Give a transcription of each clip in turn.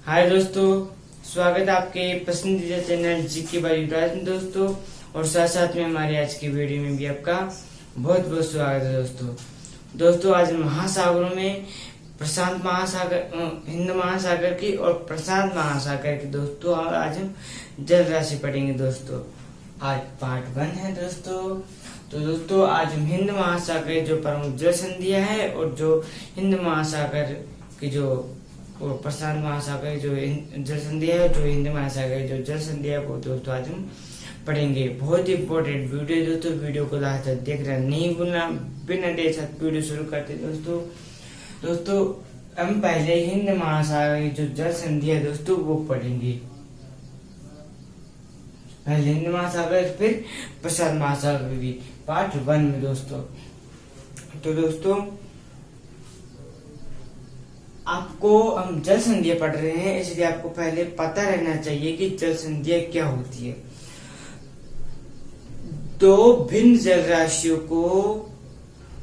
हाय दोस्तों, स्वागत है आपके पसंदीदा चैनल जीके बाय युवराज में दोस्तों। और साथ साथ में हमारे आज की वीडियो में भी आपका बहुत बहुत स्वागत है दोस्तों। आज महासागरों में प्रशांत महासागर, हिंद महासागर की और प्रशांत महासागर की दोस्तों आज हम जल राशि पढ़ेंगे दोस्तों। आज पार्ट 1 है दोस्तों। तो दोस्तों आज हम हिंद महासागर जो प्रमुख जल संधियां है और जो हिंद महासागर की जो और प्रशांत महासागर जो जल संधि है, जो हिंद महासागर जो जल संधि है, वो दोस्तों आज हम पढ़ेंगे। बहुत ही इम्पोर्टेंट वीडियो है दोस्तों। वीडियो को लास्ट तक देखना नहीं भूलना। बिना देर साथ वीडियो शुरू करते दोस्तों हम पहले हिंद महासागर की जो जल संधि है दोस्तों वो पढ़ेंगे। पहले हिंद महासागर फिर प्रशांत महासागर की पार्ट 1 में दोस्तों। तो दोस्तों आपको हम जल संधियां पढ़ रहे हैं, इसलिए आपको पहले पता रहना चाहिए कि जल संधियां क्या होती है। दो भिन्न जल राशियों को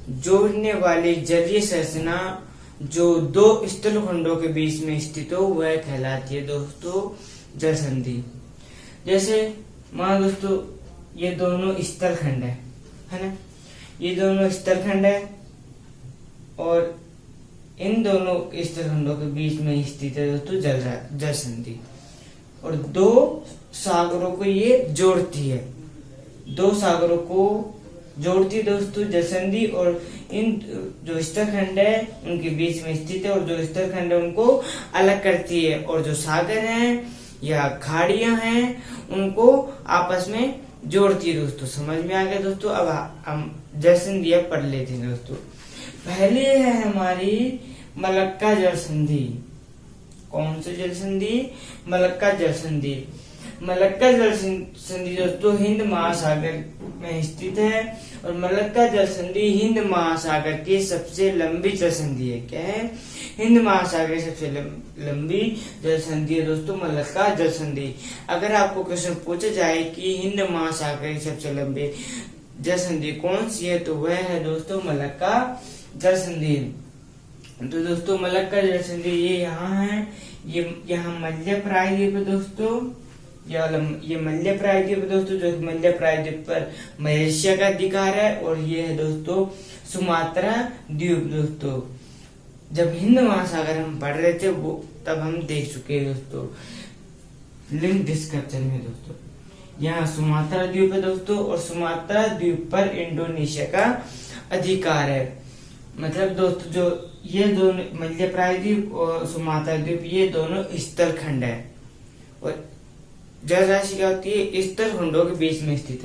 जोड़ने वाली जलीय संरचना जो दो स्थल खंडों के बीच में स्थित हो वह कहलाती है दोस्तों जल संधि। जैसे मान दोस्तों ये दोनों स्थल खंड है ना, ये दोनों स्थल खंड है और इन दोनों स्थल खंडों के बीच में स्थित है दोस्तों जल संधि। और दो सागरों को ये जोड़ती है, दो सागरों को जोड़ती है दोस्तों जल संधि। और इन जो स्थल खंड है उनके बीच में स्थित है और जो स्थल खंड है उनको अलग करती है। और जो सागर हैं या खाड़ियां हैं उनको आपस में जोड़ती है दोस्तों। समझ में आ गया दोस्तों। अब हम जल संधियां पढ़ लेते हैं दोस्तों। पहले है हमारी मलक्का जल संधि। कौन सी जल संधि? मलक्का जल संधि। मलक्का जल संधि दोस्तों हिंद महासागर में स्थित है और मलक्का जल संधि हिंद महासागर की सबसे लंबी जल संधि है। क्या है? हिंद महासागर की सबसे लंबी जल संधि है दोस्तों मलक्का जल संधि। अगर आपको क्वेश्चन पूछा जाए कि हिंद महासागर की सबसे लंबी जल संधि कौन सी है, तो वह है दोस्तों मलक्का जल संधि। तो दोस्तों मलक्का जल संधि ये यहाँ है, ये यहाँ मध्य प्रायद्वीप है दोस्तों। ये मध्य प्रायद्वीप है दोस्तों, जो मध्य प्रायद्वीप पर मलेशिया का अधिकार है। और ये है दोस्तों सुमात्रा द्वीप दोस्तों। जब हिंद महासागर हम पढ़ रहे थे वो तब हम देख चुके हैं दोस्तों लिंक डिस्क्रिप्शन में दोस्तों। यहाँ सुमात्रा द्वीप है दोस्तों और सुमात्रा द्वीप पर इंडोनेशिया का अधिकार है। मतलब दोस्तों जो ये दोनों मध्य प्रायद्वीप और सुमात्रा द्वीप ये दोनों स्थल खंड है और जल राशि क्या होती है? स्थल खंडों के बीच में स्थित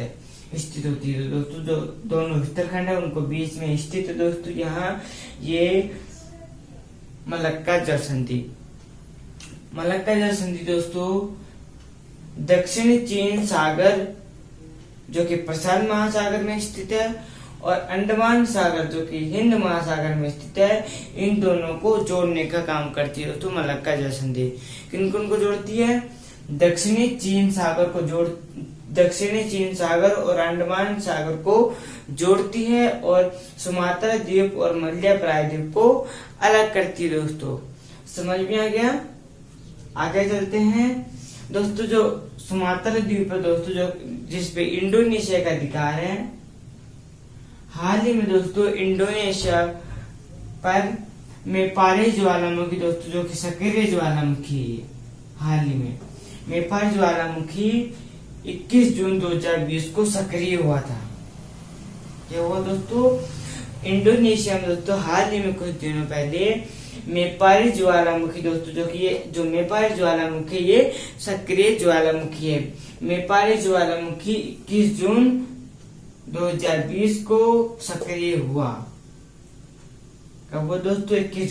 होती है दोस्तों। जो दोनों स्थल खंड है उनको बीच में स्थित है दोस्तों। यहाँ ये मलक्का जल संधि। मलक्का जल संधि दोस्तों दक्षिणी चीन सागर जो कि प्रशांत महासागर में स्थित है और अंडमान सागर जो कि हिंद महासागर में स्थित है, इन दोनों को जोड़ने का काम करती है दोस्तों मलक्का जल संधि। किन किन को जोड़ती है? दक्षिणी चीन सागर और अंडमान सागर को जोड़ती है और सुमात्रा द्वीप और मध्य प्रायद्वीप को अलग करती है दोस्तों। समझ में आ गया? आगे चलते हैं दोस्तों। जो सुमात्रा द्वीप है दोस्तों जो जिसपे इंडोनेशिया का अधिकार है, हाल ही में दोस्तों इंडोनेशिया पर मेपारी ज्वालामुखी दोस्तों जो कि सक्रिय ज्वालामुखी है, हाल ही में मेपारी ज्वालामुखी 21 जून 2020 को सक्रिय हुआ था। क्या हुआ दोस्तों? इंडोनेशिया में दोस्तों हाल ही में कुछ दिनों पहले मेपारी ज्वालामुखी दोस्तों जो कि ये जो मेपारी ज्वालामुखी ये सक्रिय ज्वालामुखी है। मेपारी ज्वालामुखी 21 जून 2020 को सक्रिय हुआ। कब हुआ दोस्तों? 21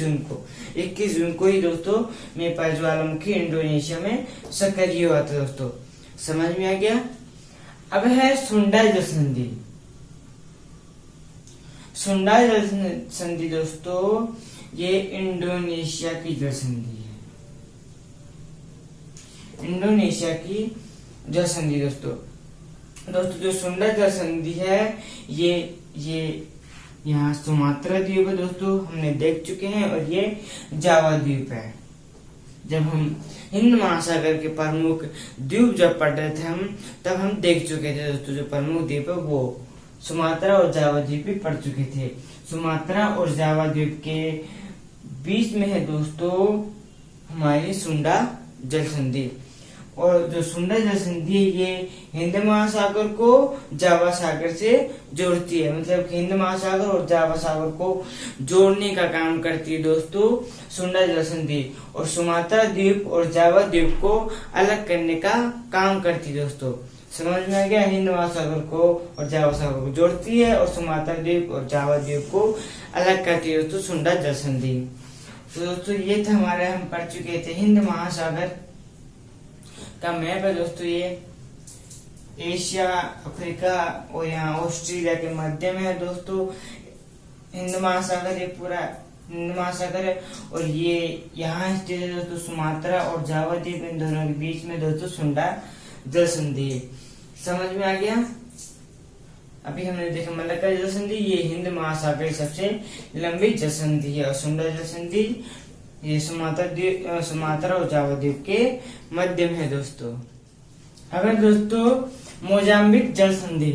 जून को ही दोस्तों मेपारी ज्वालामुखी इंडोनेशिया में सक्रिय हुआ था दोस्तों। समझ में आ गया? अब है सुंडा जल संधि। सुंडा जल संधि दोस्तों ये इंडोनेशिया की जल संधि है। इंडोनेशिया की जल संधि दोस्तों जो सुंडा जल संधि है ये यहाँ सुमात्रा द्वीप है दोस्तों, हमने देख चुके हैं। और ये जावा द्वीप है। जब हम हिंद महासागर के प्रमुख द्वीप जब पढ़ रहे थे हम, तब हम देख चुके थे दोस्तों जो प्रमुख द्वीप है वो सुमात्रा और जावा द्वीप भी पढ़ चुके थे। सुमात्रा और जावा द्वीप के बीच में है दोस्तों हमारी सुंडा जल संधि, और जो सुंडा जल संधि है ये हिंद महासागर को जावा सागर से जोड़ती है, मतलब हिंद महासागर और जावा सागर को जोड़ने का काम करती है दोस्तों सुंडा जल संधि, और सुमात्रा द्वीप और जावा द्वीप को अलग करने का काम करती है दोस्तों। समझ में आ गया? हिंद महासागर को और जावा सागर को जोड़ती है और सुमात्रा द्वीप और जावा द्वीप को अलग करती है दोस्तों सुंडा जल संधि। तो दोस्तों ये था हमारे, हम पढ़ चुके थे हिंद महासागर का मैप है दोस्तों। ये एशिया, अफ्रीका और यहाँ ऑस्ट्रेलिया के मध्य में है दोस्तों हिंद महासागर। ये पूरा हिंद महासागर है और ये यहाँ स्थित है दोस्तों सुमात्रा और जावा द्वीप, इन दोनों के बीच में दोस्तों सुंडा जल संधि। समझ में आ गया? अभी हमने देखा मलक्का जल संधि, ये हिंद महासागर की सबसे लंबी जल संधि है, और सुंडा जल संधि ये सुमात्रा और जावा द्वीप के मध्य में है दोस्तों। अगर दोस्तों मोजाम्बिक जल संधि,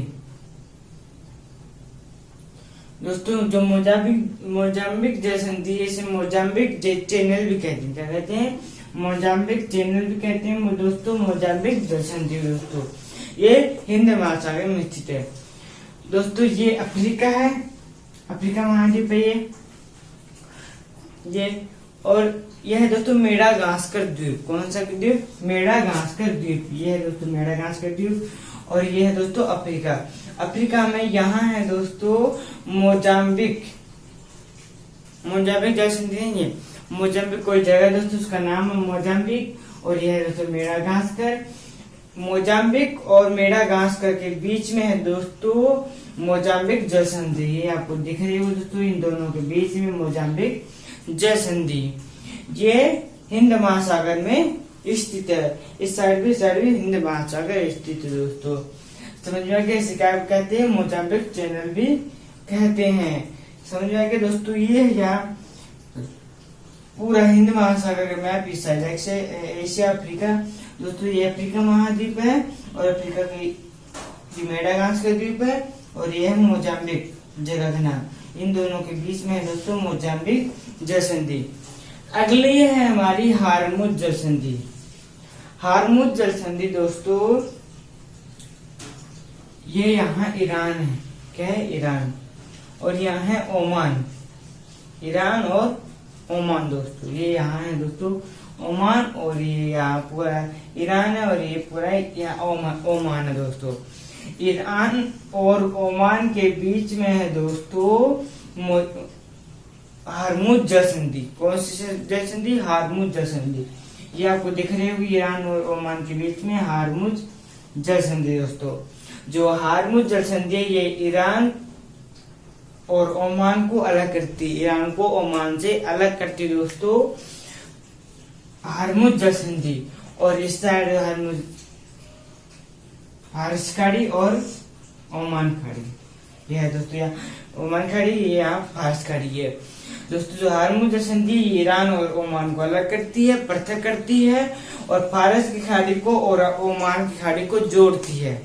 दोस्तों जो मोजाम्बिक जल संधि, इसे मोजाम्बिक चैनल भी कहते हैं। क्या कहते हैं? मोजाम्बिक चैनल भी कहते हैं दोस्तों। मोजाम्बिक जल संधि दोस्तों ये हिंद महासागर में स्थित है दोस्तों। ये अफ्रीका है, अफ्रीका महाद्वीप है ये, और यह है दोस्तों मेडागास्कर द्वीप। कौन सा द्वीप? मेडागास्कर द्वीप। ये है दोस्तों मेडागास्कर द्वीप, और ये है दोस्तों अफ्रीका। अफ्रीका में यहाँ है दोस्तों मोजाम्बिक जल संधि है। ये मोजाम्बिक कोई जगह दोस्तों, उसका नाम है मोजाम्बिक, और यह है दोस्तों मेडागास्कर। मोजाम्बिक और मेडागास्कर के बीच में है दोस्तों मोजाम्बिक जल संधि। ये आपको दिख रही हो दोस्तों, इन दोनों के बीच में मोजाम्बिक जल संधि। ये हिंद महासागर में स्थित है। इस साइड भी हिंद महासागर स्थित है दोस्तों। समझ में आ गया? इसे क्या कहते हैं? मोजाम्बिक चैनल भी कहते हैं। समझ में आ गया दोस्तों? ये यहाँ पूरा हिंद महासागर का मैप इस साइड एशिया, अफ्रीका दोस्तों, ये अफ्रीका महाद्वीप है, और अफ्रीका की मेडागास्कर द्वीप है, और ये है मोजाम्बिक जगह का नाम। इन दोनों के बीच में है दोस्तों मोजाम्बिक जल संधि। अगली है हमारी हारमुज जल संधि। हारमुज जल संधि दोस्तों ये यहाँ ईरान है। क्या है? ईरान, और यहाँ है ओमान। ईरान और ओमान दोस्तों, ये यहाँ है दोस्तों ओमान, और ये यहाँ पूरा ईरान है, और ये पूरा यहाँ ओमान है दोस्तों। ईरान और ओमान के बीच में है दोस्तों हारमुज जल संधि। कौन सी जल संधि? हारमुज जल संधि। ये आपको दिख रही होगी, ईरान और ओमान के बीच में हारमुज जल संधि दोस्तों। जो हारमुज जल संधि है ये ईरान और ओमान को अलग करती, ईरान को ओमान से अलग करती दोस्तों हारमुज जल संधि। और इस साइड हारमुज, फारस खाड़ी और ओमान खाड़ी, यह है दोस्तों यहाँ ओमान खाड़ी, ये यहाँ फारस खाड़ी है दोस्तों। जो हारमुज जल संधि ईरान और ओमान को अलग करती है, पृथक करती है, और फारस की खाड़ी को और ओमान की खाड़ी को जोड़ती है।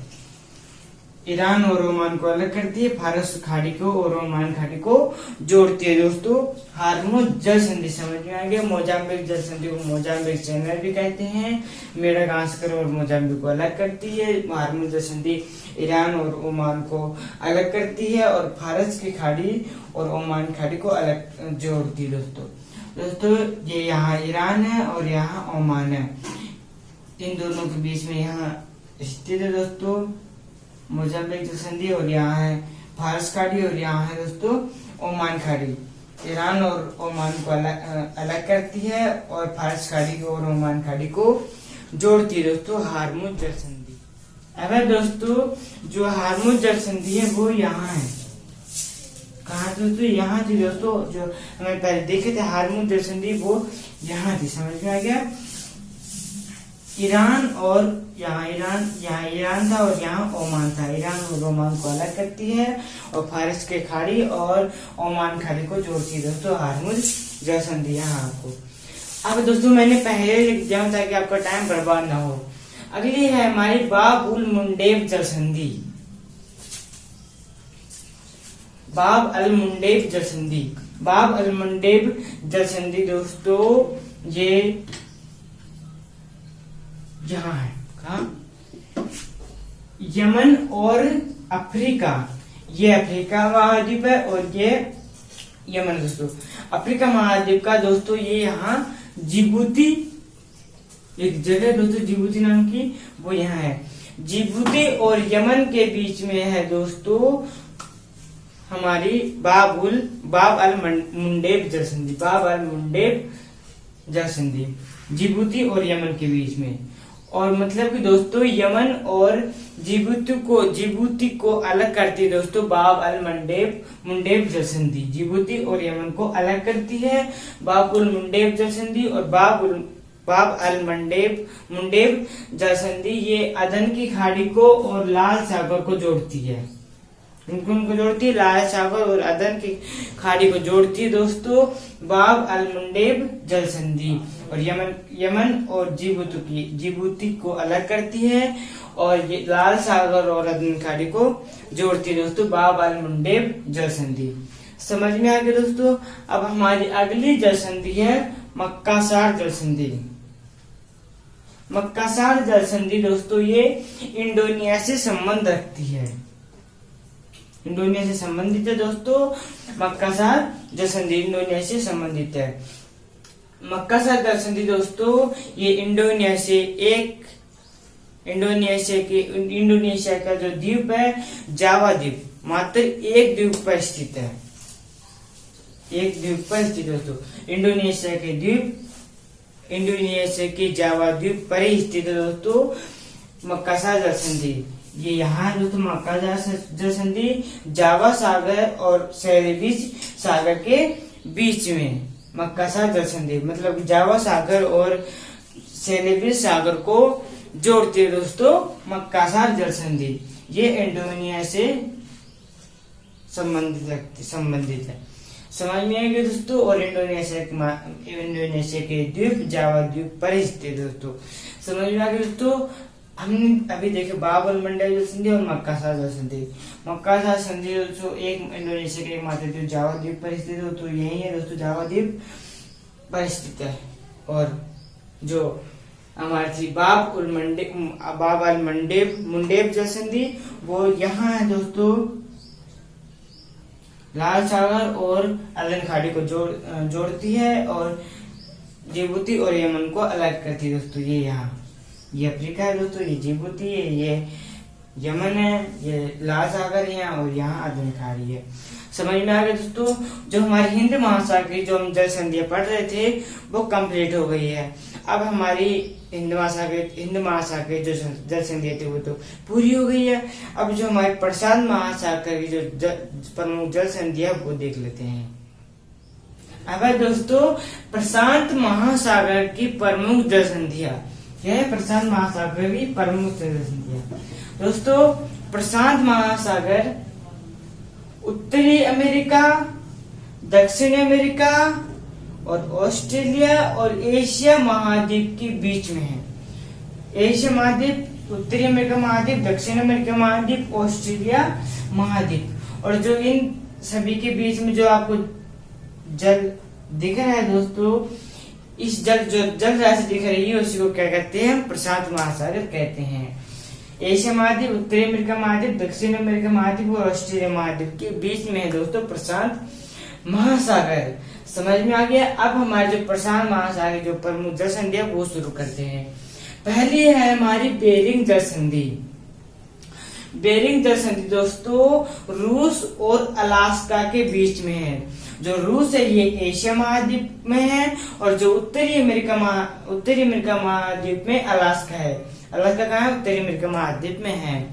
ईरान और ओमान को अलग करती है, फारस खाड़ी को और ओमान खाड़ी को जोड़ती है दोस्तों हारमुज जल संधि। समझ में आ गया? मोजाम्बिक जल संधि को मोजाम्बिक चैनल भी कहते हैं। मेडागास्कर और मोजाम्बिक को अलग करती है। हारमुज जल संधि ईरान और ओमान को अलग करती है, और फारस की खाड़ी और ओमान खाड़ी को अलग जोड़ती है दोस्तों। ये यहाँ ईरान है और यहाँ ओमान है, इन दोनों के बीच में यहाँ स्थित है दोस्तों मोजाम्बिक जल संधि, और यहाँ है फारस खाड़ी, और यहाँ है दोस्तों ओमान खाड़ी। ईरान और ओमान को अलग करती है, और फारस खाड़ी को और ओमान खाड़ी को जोड़ती है दोस्तों हारमुज जल संधि। अगर दोस्तों जो हारमुज जल संधि है वो यहाँ है। कहाँ दोस्तों? यहाँ थी दोस्तों, जो हमें पहले देखे थे हारमुज जल संधि वो यहाँ थी। समझ में आ गया? ईरान और यहाँ ईरान था और यहाँ ओमान था। ईरान और ओमान को अलग करती है, और फारस के खाड़ी और ओमान खाड़ी को जोड़ती है दोस्तों हारमुज जल संधि। यहाँ आपको अब दोस्तों मैंने पहले लिख दिया ताकि आपका टाइम बर्बाद ना हो। अगली है हमारी बाब उल मुंडेब जलसंधि। बाब अल मुंडेब जलसंधि। बाब अल मुंडेब जलसंधि दोस्तों ये यहाँ है, कहाँ? यमन और अफ्रीका, ये अफ्रीका महाद्वीप है और ये यमन दोस्तों। अफ्रीका महाद्वीप का दोस्तों ये यहाँ जिबूती एक जगह दोस्तों, जिबूती नाम की, वो यहाँ है। जिबूती और यमन के बीच में है दोस्तों हमारी बाब अल मुंडेब जलसंधि। बाब अल मुंडेब जलसंधि जिबूती और यमन के बीच में। और मतलब कि दोस्तों यमन और जिबूती को अलग करती है दोस्तों बाब अल मुंडेब जलसंधि। जिबूती और यमन को अलग करती है बाब उल मुंडेब जलसंधि। और बाब अल मुंडेब जलसंधि ये अदन की खाड़ी को और लाल सागर को जोड़ती है। उनको जोड़ती है, लाल सागर और अदन की खाड़ी को जोड़ती है दोस्तों बाब अल मुंडेब जलसंधि। और यमन और जिबूती को अलग करती है और ये लाल सागर और अदन खाड़ी को जोड़ती है दोस्तों बाब अल मुंडेब जलसंधि। समझ में आ गया दोस्तों। अब हमारी अगली जलसंधि है मक्कासार जलसंधि। मक्कासार जलसंधि दोस्तों ये इंडोनेशिया से संबंध रखती है। इंडोनेशिया से संबंधित है दोस्तों मक्कासार जलसंधि, इंडोनेशिया से संबंधित है। मक्कासार जलसंधि दोस्तों ये इंडोनेशिया का जो द्वीप है जावा द्वीप, मात्र एक द्वीप पर स्थित है। एक द्वीप पर स्थित दोस्तों इंडोनेशिया के द्वीप, इंडोनेशिया के जावा द्वीप पर ही स्थित है दोस्तों मक्कासार जलसंधि। ये यहाँ दोस्तों मक्कासार जलसंधि जावा सागर और सेलेबीस सागर के बीच में। मक्कासार जलसंधि मतलब जावा सागर और सेलेबीस सागर को जोड़ती है दोस्तों मक्कासार जलसंधि। ये इंडोनेशिया से संबंधित है। समझ में आएगा दोस्तों। और इंडोनेशिया के द्वीप जावा द्वीप पर स्थित दोस्तों। समझ में आ गया दोस्तों। हमने अभी देखे बाब अल मुंडेब जलसंधि और मक्कासार जलसंधि। मक्कासार संधि दोस्तों एक इंडोनेशिया के एकमात्र द्वीप जावा द्वीप पर स्थित है, तो यही है दोस्तों जावा द्वीप पर स्थित है। और जो हमारी थी बाब अल मुंडेब जलसंधि वो यहाँ है दोस्तों लाल सागर और अदन खाड़ी को जोड़ती है और जिबूती और यमन को अलग करती है दोस्तों। ये यहाँ ये अफ्रीका है दोस्तों, ये जिबूती है, ये यमन है, ये लाल सागर है और यहाँ अदन खाड़ी है। समझ में आ गया दोस्तों। जो हमारी हिंद महासागर जो हम जलसंधियां पढ़ रहे थे वो कंप्लीट हो गई है। अब हमारी हिंद महासागर जो जलसंधियां थी वो तो पूरी हो गई है। अब जो हमारे प्रशांत महासागर की जो प्रमुख जलसंधियां वो देख लेते हैं। अब दोस्तों प्रशांत महासागर की प्रमुख जलसंधियां, यह है प्रशांत महासागर की प्रमुख जलसंधियां दोस्तों। प्रशांत महासागर उत्तरी अमेरिका, दक्षिणी अमेरिका और ऑस्ट्रेलिया और एशिया महाद्वीप के बीच में है। एशिया महाद्वीप, उत्तरी अमेरिका महाद्वीप, दक्षिण अमेरिका महाद्वीप, ऑस्ट्रेलिया महाद्वीप। और जो इन सभी के बीच में जो आपको जल दिख रहा है दोस्तों, इस जल राशि दिख रही है उसी को क्या कहते हैं? प्रशांत महासागर कहते हैं। एशिया महाद्वीप, उत्तरी अमेरिका महाद्वीप, दक्षिण अमेरिका महाद्वीप और ऑस्ट्रेलिया महाद्वीप के बीच में है दोस्तों प्रशांत महासागर। समझ में आ गया। अब हमारे जो प्रशांत महासागर जो प्रमुख जलसंधि है वो शुरू करते हैं। पहली है हमारी बेरिंग जलसंधि। बेरिंग जलसंधि दोस्तों रूस और अलास्का के बीच में है। जो रूस है ये एशिया महाद्वीप में है और जो उत्तरी अमेरिका महाद्वीप में अलास्का है। अलास्का कहाँ है? उत्तरी अमेरिका महाद्वीप में है।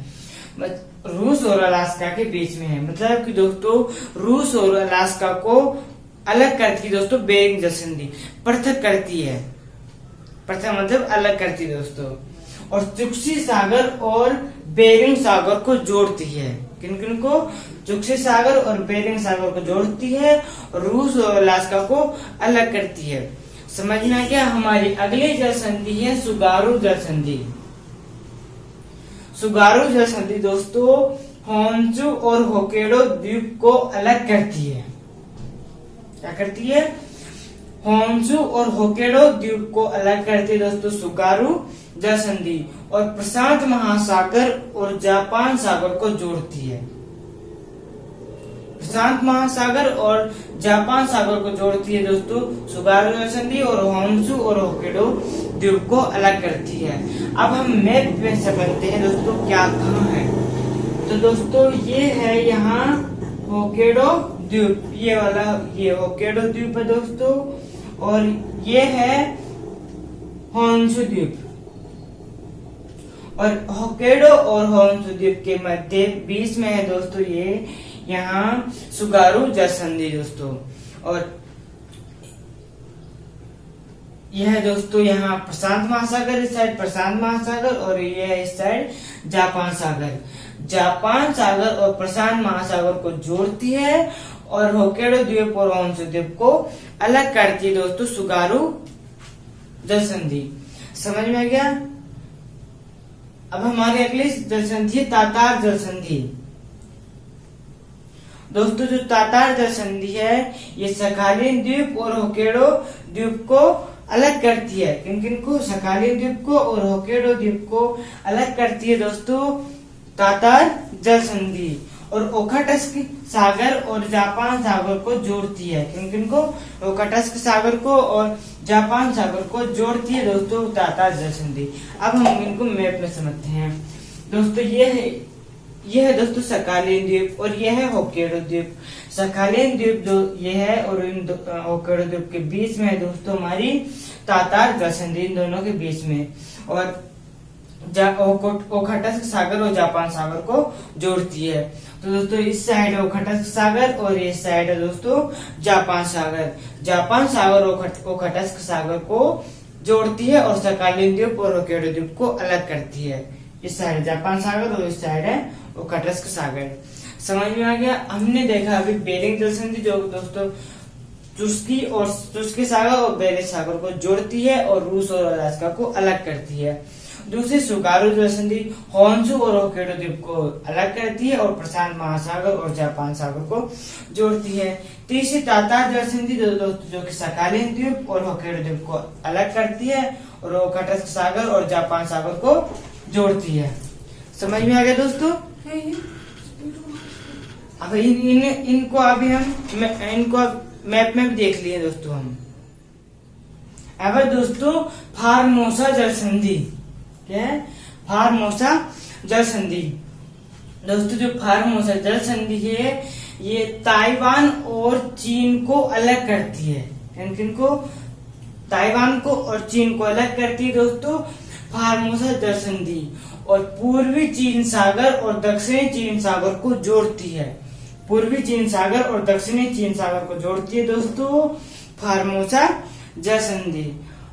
रूस और अलास्का के बीच में है। मतलब कि दोस्तों रूस और अलास्का को अलग करती है दोस्तों बेरिंग जलसंधि, पृथक करती है। पृथक मतलब अलग करती है दोस्तों। और चुक्सी सागर और बेरिंग सागर को जोड़ती है। किन किन को? चुक्सी सागर और बेरिंग सागर को जोड़ती है और रूस और अलास्का को अलग करती है। समझ में आ गया। हमारी अगली जल संधि है सुगारू जल संधि। सुगारू जल संधि दोस्तों होन्शु और होक्काइडो द्वीप को अलग करती है। क्या करती है? होन्शु और होक्काइडो द्वीप को अलग करती है दोस्तों सुगारू जल संधि, और प्रशांत महासागर और जापान सागर को जोड़ती है। प्रशांत महासागर और जापान सागर को जोड़ती है दोस्तों सुगारू जल संधि, और होन्शु और होक्काइडो द्वीप को अलग करती है। अब हम मैप में समझते हैं दोस्तों क्या कहाँ है। तो दोस्तों ये है यहाँ होक्काइडो द्वीप, ये वाला ये होक्काइडो द्वीप है दोस्तों, और ये है होन्शु द्वीप। और होक्काइडो और होन्शु द्वीप के मध्य बीच में है दोस्तों ये यहाँ सुगारू जल संधि दोस्तों। और यह है दोस्तों यहाँ प्रशांत महासागर, इस साइड प्रशांत महासागर, और ये है इस साइड जापान सागर। जापान सागर और प्रशांत महासागर को जोड़ती है, और होक्काइडो द्वीप और होन्शु द्वीप को अलग करती है दोस्तों सुगारू जल संधि। समझ में आ गया। अब हमारी अगली जल संधि है तातार जल संधि। दोस्तों जो तातार जल संधि है ये सखालिन द्वीप और होक्काइडो द्वीप को अलग करती है। किन किन को? सखालिन द्वीप को और होक्काइडो द्वीप को अलग करती है दोस्तों तातार जल संधि, और ओखोटस्क सागर और जापान सागर को जोड़ती है। किन किन को? ओखोटस्क सागर को और जापान सागर को जोड़ती है दोस्तों तातार जल संधि। अब हम इनको मैप में समझते हैं दोस्तों। ये है दोस्तों सखालिन द्वीप और ये है होक्काइडो द्वीप। सखालिन द्वीप जो ये है और इन होक्काइडो द्वीप के बीच में है दोस्तों हमारी तातार जल संधि, इन दोनों के बीच में, और ओखोटस्क सागर और जापान सागर को जोड़ती है। तो दोस्तों इस साइड है ओखोटस्क सागर और इस साइड है दोस्तों जापान सागर। जापान सागर ओखोटस्क सागर को जोड़ती है और सखालिन द्वीप और होक्काइडो द्वीप को अलग करती है। इस साइड है जापान सागर और इस साइड है ओखोटस्क सागर। समझ में आ गया। हमने देखा अभी बेरिंग जल संधि जो दोस्तों चुस्की सागर और बेरिंग सागर को जोड़ती है और रूस और अलास्का को अलग करती है। दूसरी सुगारू जल संधि होन्शु और होक्काइडो द्वीप को अलग करती है और प्रशांत महासागर और जापान सागर को जोड़ती है। तीसरी तातार जल संधि जो कि सखालिन द्वीप और होक्काइडो द्वीप को अलग करती है और ओखोटस्क सागर और जापान सागर को जोड़ती है। समझ में आ गया दोस्तों। अब इनको अभी हम इनको मैप में भी देख लिए दोस्तों हम। अब दोस्तों फार्मोसा जल संधि, क्या है? फार्मोसा जल संधि। दोस्तों जो फार्मोसा जल संधि है ये ताइवान और चीन को अलग करती है। किन को? ताइवान को और चीन को अलग करती है दोस्तों फार्मोसा जल संधि, और पूर्वी चीन सागर और दक्षिणी चीन सागर को जोड़ती है। पूर्वी चीन सागर और दक्षिणी चीन सागर को जोड़ती है दोस्तों फार्मोसा जल संधि।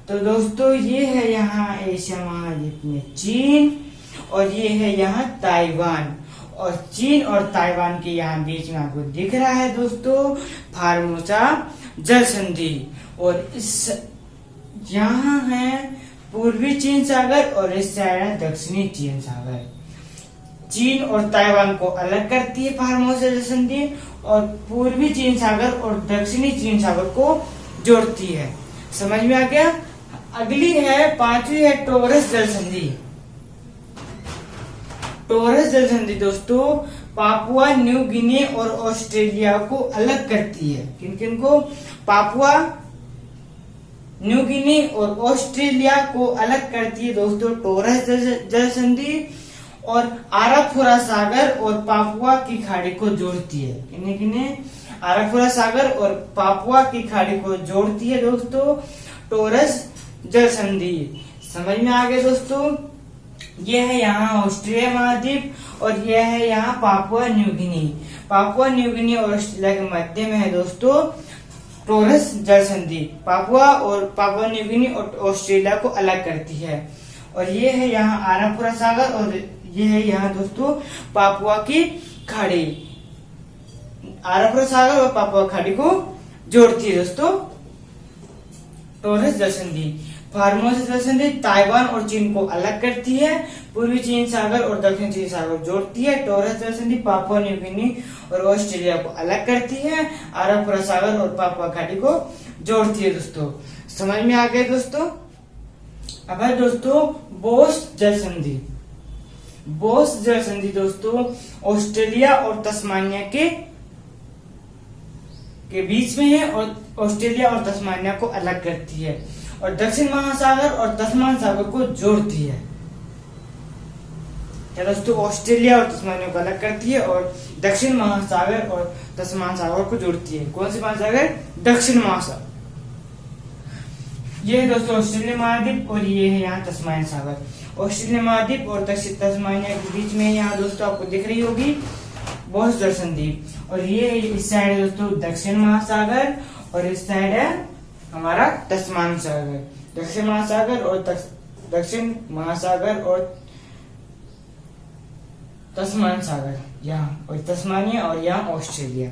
तो दोस्तों ये है यहाँ एशिया महाद्वीप में चीन, और ये है यहाँ ताइवान, और चीन और ताइवान के यहाँ बीच में आपको दिख रहा है दोस्तों फार्मोसा जल संधि। और इस यहाँ है पूर्वी चीन सागर और इस साइड है दक्षिणी चीन सागर। चीन और ताइवान को अलग करती है फार्मोसा जल संधि, और पूर्वी चीन सागर और दक्षिणी चीन सागर को जोड़ती है। समझ में आ गया। अगली है पांचवी है टोरस जल संधि। टोरस जल संधि दोस्तों पापुआ न्यू गिनी और ऑस्ट्रेलिया को अलग करती है। किन किन को? पापुआ न्यू गिनी और ऑस्ट्रेलिया को अलग करती है दोस्तों टोरस जल संधि, और आराफोरा सागर और पापुआ की खाड़ी को जोड़ती है। किन्हें किन्हें? आराफोरा सागर और पापुआ की खाड़ी को जोड़ती है दोस्तों टोरस जल संधि। समझ में आ गया दोस्तों। ये है यहाँ ऑस्ट्रेलिया महाद्वीप और यह है यहाँ Papua New Guinea. Papua New Guinea और ऑस्ट्रेलिया के मध्य में है दोस्तों टोरस जल संधि। पापुआ न्यू गिनी और ऑस्ट्रेलिया को अलग करती है। और ये है यहाँ आराफोरा सागर और ये है यहाँ दोस्तों पापुआ की खाड़ी। आराफोरा सागर और पापुआ खाड़ी को जोड़ती है दोस्तों टॉरस जल संधि। फार्मोसा जल संधि ताइवान और चीन को अलग करती है, पूर्वी चीन सागर और दक्षिण चीन सागर जोड़ती है। टॉरस जल संधि पापुआ न्यू गिनी और ऑस्ट्रेलिया को अलग करती है, आरापुरा सागर और पापुआ घाटी को जोड़ती है। दोस्तों समझ में आ गए दोस्तों। अब है दोस्तों बोस जल संधि। बोस जल संधि दोस्तों ऑस्ट्रेलिया और तस्मानिया के बीच में है और ऑस्ट्रेलिया और तस्मानिया को अलग करती है और दक्षिण महासागर और तस्मान सागर को जोड़ती है। क्या दोस्तों, ऑस्ट्रेलिया और तस्मानिया को अलग करती है और दक्षिण महासागर और तस्मान सागर को जोड़ती है। कौन से महासागर? दक्षिण महासागर। ये है दोस्तों ऑस्ट्रेलिया महाद्वीप और ये है यहाँ तस्मानिया सागर। ऑस्ट्रेलिया महाद्वीप और दक्षिण तस्मानिया के बीच में यहाँ दोस्तों आपको दिख रही होगी बोस जल संधि। और ये इस साइड है दोस्तों दक्षिण महासागर और इस साइड है हमारा तस्मान सागर। दक्षिण महासागर और दक्षिण महासागर और तस्मान सागर यहाँ, और तस्मानिया और यहाँ ऑस्ट्रेलिया।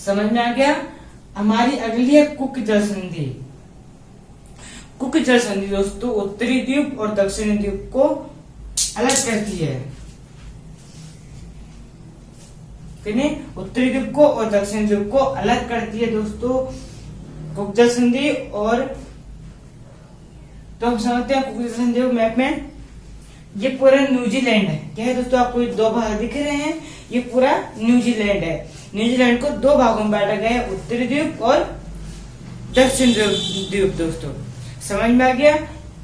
समझ में आ गया। हमारी अगली है कुक जल संधि। कुक जल संधि दोस्तों उत्तरी द्वीप और दक्षिणी द्वीप को अलग करती है। उत्तरी द्वीप को और दक्षिणी द्वीप को अलग करती है दोस्तों कुक जल संधि। और तो हम समझते हैं कुक जल संधि मैप में ये पूरा न्यूजीलैंड है। क्या है दोस्तों, आपको दो भाग दिख रहे हैं, ये पूरा न्यूजीलैंड है। न्यूजीलैंड को दो भागों में बांटा गया है, उत्तरी द्वीप और दक्षिण द्वीप। दोस्तों समझ में आ गया।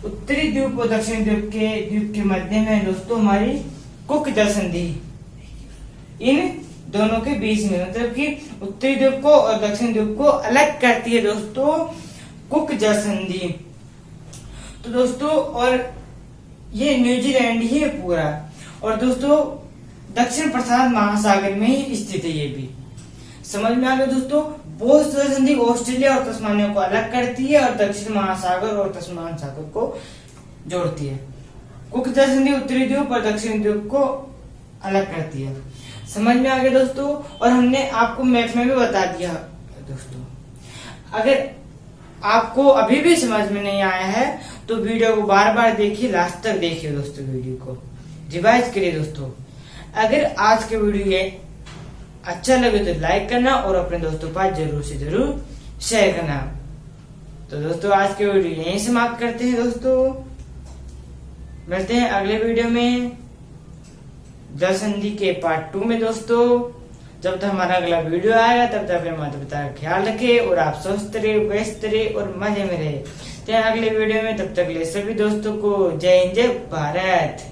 उत्तरी द्वीप और दक्षिणी द्वीप के मध्य में है दोस्तों हमारी कुक जल संधि। इन दोनों के बीच में मतलब कि उत्तरी द्वीप को और दक्षिण द्वीप को अलग करती है दोस्तों कुक जल संधि। तो दोस्तों और ये न्यूजीलैंड ही है पूरा, और दोस्तों दक्षिण प्रशांत महासागर में ही स्थित है ये भी। समझ में आ गया दोस्तों। बोस जल संधि ऑस्ट्रेलिया और तस्मानिया को अलग करती है और दक्षिण महासागर और तस्मान सागर को जोड़ती है। कुक जल संधि उत्तरी द्वीप और दक्षिण द्वीप को अलग करती है। समझ में आ गया दोस्तों। और हमने आपको मैप में भी बता दिया दोस्तों। अगर आपको अभी भी समझ में नहीं आया है तो वीडियो को बार बार देखिए, लास्ट तक देखिए दोस्तों, वीडियो को रिवाइज करिए दोस्तों। अगर आज के वीडियो ये अच्छा लगे तो लाइक करना और अपने दोस्तों के पास जरूर से जरूर शेयर करना। तो दोस्तों आज के वीडियो यहीं समाप्त करते हैं दोस्तों। मिलते हैं अगले वीडियो में जल संधि के पार्ट 2 में दोस्तों। जब तक हमारा अगला वीडियो आएगा तब तक अपने माता पिता का ख्याल रखे और आप स्वस्थ रहे, व्यस्त रहे और मजे में रहे। अगले वीडियो में, तब तक ले सभी दोस्तों को जय हिंद, जय भारत।